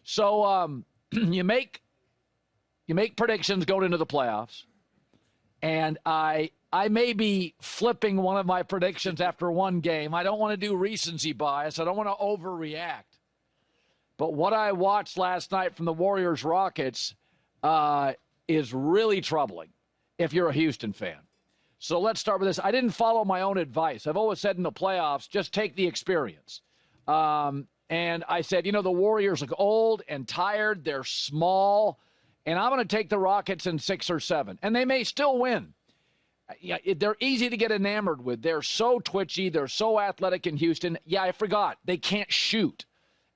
So you make predictions going into the playoffs, and I may be flipping one of my predictions after one game. I don't want to do recency bias. I don't want to overreact. But what I watched last night from the Warriors-Rockets is really troubling if you're a Houston fan. So let's start with this. I didn't follow my own advice. I've always said in the playoffs, just take the experience. And I said, the Warriors look old and tired. They're small. And I'm going to take the Rockets in 6 or 7. And they may still win. Yeah, they're easy to get enamored with. They're so twitchy. They're so athletic in Houston. Yeah, I forgot. They can't shoot.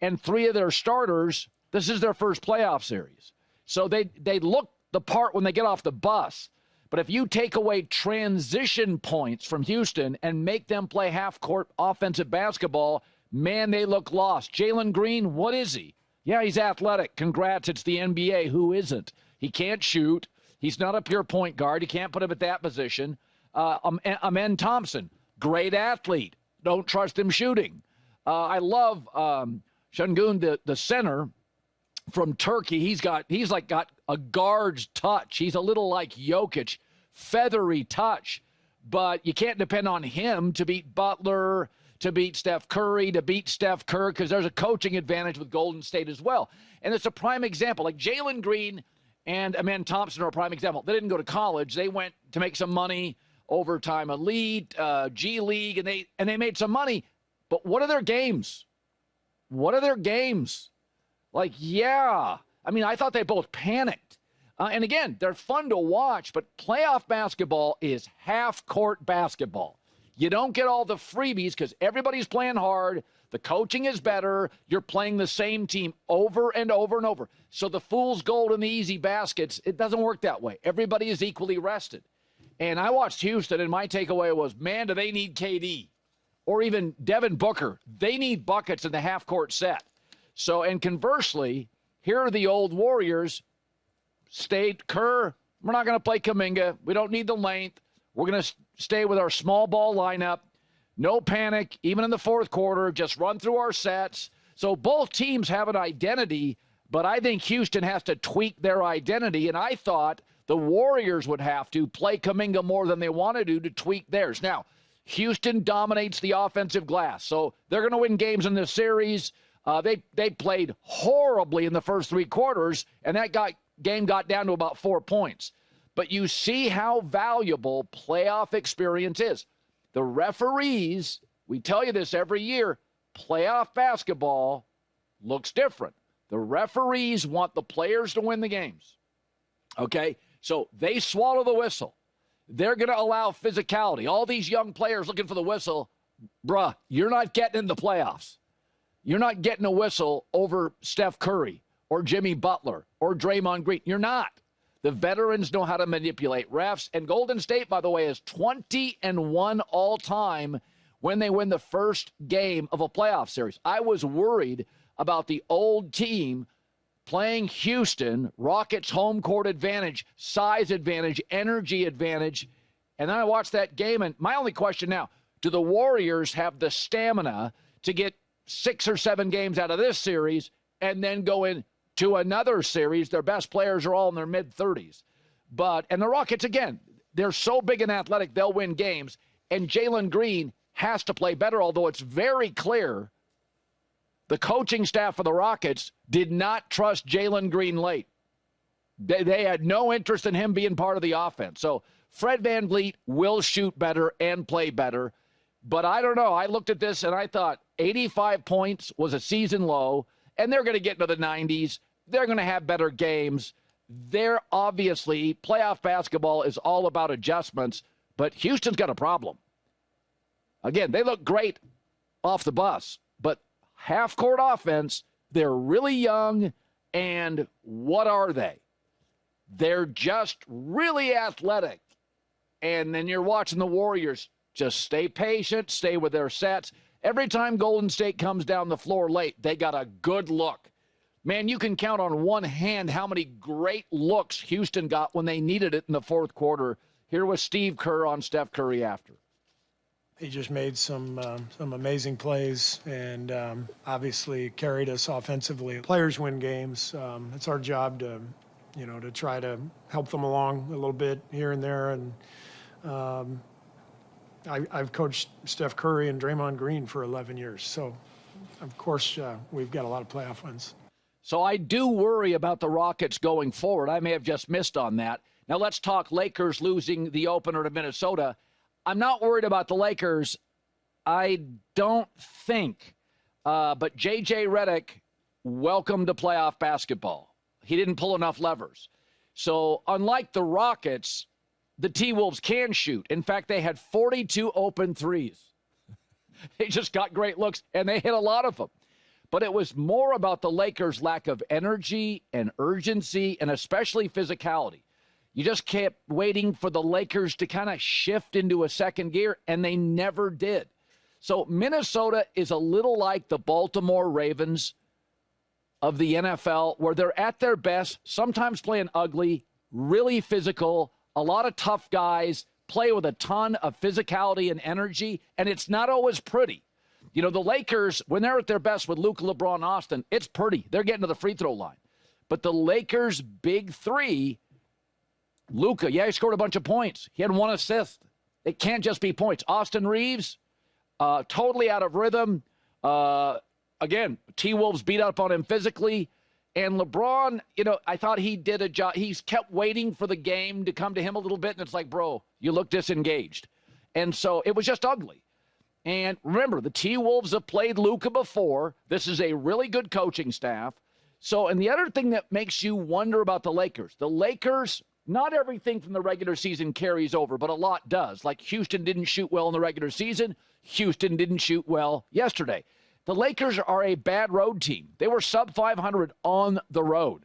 And 3 of their starters, this is their first playoff series. So they look the part when they get off the bus. But if you take away transition points from Houston and make them play half-court offensive basketball, man, they look lost. Jalen Green, what is he? Yeah, he's athletic. Congrats, it's the NBA. Who isn't? He can't shoot. He's not a pure point guard. You can't put him at that position. Amen Thompson, great athlete. Don't trust him shooting. I love Şengün, the center from Turkey. He's got a guard's touch. He's a little like Jokic, feathery touch. But you can't depend on him to beat Butler, to beat Steph Curry, to beat Steph Kerr, because there's a coaching advantage with Golden State as well. And it's a prime example. Like Jalen Green and Amen Thompson are a prime example. They didn't go to college. They went to make some money, overtime elite, G League, and they made some money. But what are their games? What are their games? Like, yeah. I mean, I thought they both panicked. And again, they're fun to watch, but playoff basketball is half-court basketball. You don't get all the freebies because everybody's playing hard. The coaching is better. You're playing the same team over and over and over. So the fool's gold and the easy baskets, it doesn't work that way. Everybody is equally rested. And I watched Houston, and my takeaway was, man, do they need KD? Or even Devin Booker. They need buckets in the half-court set. So, and conversely, here are the old Warriors. State Kerr, we're not going to play Kuminga. We don't need the length. We're going to stay with our small ball lineup. No panic, even in the fourth quarter. Just run through our sets. So both teams have an identity, but I think Houston has to tweak their identity, and I thought the Warriors would have to play Kuminga more than they want to do to tweak theirs. Now, Houston dominates the offensive glass, so they're going to win games in this series. They played horribly in the first 3 quarters, and that game got down to about 4 points. But you see how valuable playoff experience is. The referees, we tell you this every year, playoff basketball looks different. The referees want the players to win the games. Okay? So they swallow the whistle. They're going to allow physicality. All these young players looking for the whistle, bruh, you're not getting in the playoffs. You're not getting a whistle over Steph Curry or Jimmy Butler or Draymond Green. You're not. The veterans know how to manipulate refs. And Golden State, by the way, is 20-1 all time when they win the first game of a playoff series. I was worried about the old team playing Houston, Rockets home court advantage, size advantage, energy advantage. And then I watched that game, and my only question now, do the Warriors have the stamina to get 6 or 7 games out of this series and then go into another series? Their best players are all in their mid-30s. And the Rockets, again, they're so big and athletic, they'll win games. And Jalen Green has to play better, although it's very clear the coaching staff for the Rockets did not trust Jalen Green late. They had no interest in him being part of the offense. So Fred VanVleet will shoot better and play better. But I don't know. I looked at this and I thought 85 points was a season low, and they're going to get into the 90s. They're going to have better games. They're obviously, playoff basketball is all about adjustments, but Houston's got a problem. Again, they look great off the bus, but half-court offense, they're really young, and what are they? They're just really athletic. And then you're watching the Warriors just stay patient, stay with their sets. Every time Golden State comes down the floor late, they got a good look. Man, you can count on one hand how many great looks Houston got when they needed it in the fourth quarter. Here was Steve Kerr on Steph Curry after. He just made some amazing plays and obviously carried us offensively. Players win games. It's our job to, to try to help them along a little bit here and there. And I've coached Steph Curry and Draymond Green for 11 years. So, of course, we've got a lot of playoff wins. So I do worry about the Rockets going forward. I may have just missed on that. Now let's talk Lakers losing the opener to Minnesota. I'm not worried about the Lakers. I don't think. But J.J. Redick, welcome to playoff basketball. He didn't pull enough levers. So unlike the Rockets, the T-Wolves can shoot. In fact, they had 42 open threes. They just got great looks, and they hit a lot of them. But it was more about the Lakers' lack of energy and urgency and especially physicality. You just kept waiting for the Lakers to kind of shift into a second gear, and they never did. So Minnesota is a little like the Baltimore Ravens of the NFL, where they're at their best, sometimes playing ugly, really physical, a lot of tough guys, play with a ton of physicality and energy, and it's not always pretty. You know, the Lakers, when they're at their best with Luka, LeBron, Austin, it's pretty. They're getting to the free throw line. But the Lakers' big three, Luka, yeah, he scored a bunch of points. He had 1 assist. It can't just be points. Austin Reeves, totally out of rhythm. Again, T-Wolves beat up on him physically. And LeBron, you know, I thought he did a job. He's kept waiting for the game to come to him a little bit. And it's like, bro, you look disengaged. And so it was just ugly. And remember, the T-Wolves have played Luka before. This is a really good coaching staff. So, and the other thing that makes you wonder about the Lakers, not everything from the regular season carries over, but a lot does. Like Houston didn't shoot well in the regular season. Houston didn't shoot well yesterday. The Lakers are a bad road team. They were sub 500 on the road.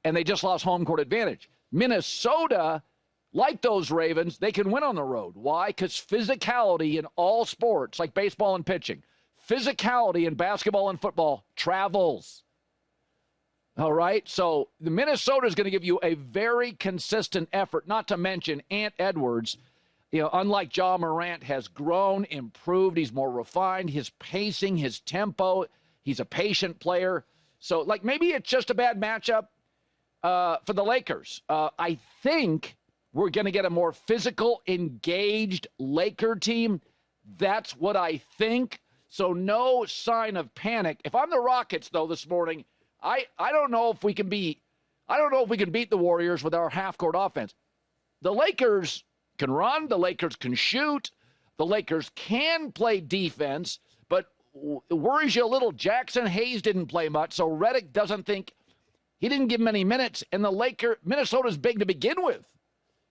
And they just lost home court advantage. Minnesota, like those Ravens, they can win on the road. Why? Because physicality in all sports, like baseball and pitching, physicality in basketball and football travels. All right? So the Minnesota is going to give you a very consistent effort, not to mention Ant Edwards. You know, unlike Ja Morant, has grown, improved. He's more refined. His pacing, his tempo. He's a patient player. So, like, maybe it's just a bad matchup for the Lakers. I think we're going to get a more physical, engaged Laker team. That's what I think. So no sign of panic. If I'm the Rockets, though, this morning, I don't know if we can beat the Warriors with our half-court offense. The Lakers can run. The Lakers can shoot. The Lakers can play defense, but it worries you a little. Jackson Hayes didn't play much, so Redick doesn't think he didn't give many minutes. And Minnesota's big to begin with.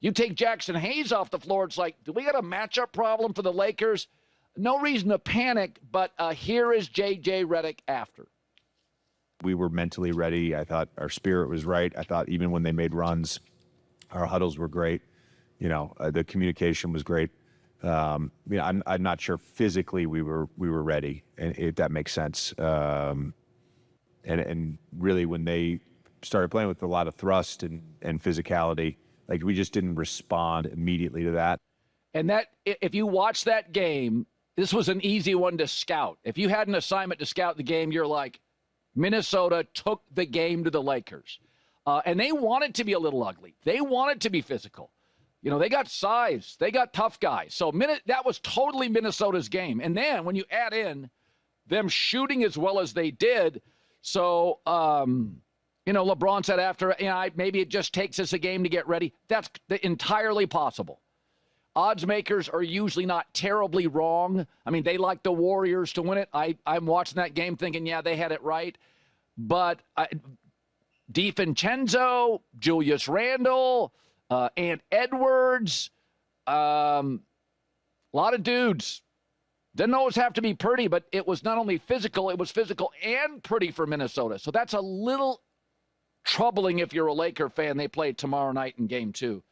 You take Jackson Hayes off the floor, it's like, do we got a matchup problem for the Lakers? No reason to panic, but here is J.J. Redick after. We were mentally ready. I thought our spirit was right. I thought even when they made runs, our huddles were great. You know, the communication was great. I'm not sure physically we were ready, and if that makes sense. And really, when they started playing with a lot of thrust and physicality, like we just didn't respond immediately to that. And that, if you watch that game, this was an easy one to scout. If you had an assignment to scout the game, you're like, Minnesota took the game to the Lakers. And they wanted to be a little ugly. They wanted to be physical. You know, they got size. They got tough guys. So that was totally Minnesota's game. And then when you add in them shooting as well as they did, so, you know, LeBron said after, maybe it just takes us a game to get ready. That's entirely possible. Odds makers are usually not terribly wrong. I mean, they like the Warriors to win it. I'm watching that game thinking, yeah, they had it right. But DiVincenzo, Julius Randle, Ant Edwards, a lot of dudes. Didn't always have to be pretty, but it was not only physical, it was physical and pretty for Minnesota. So that's a little troubling if you're a Laker fan. They play tomorrow night in Game 2.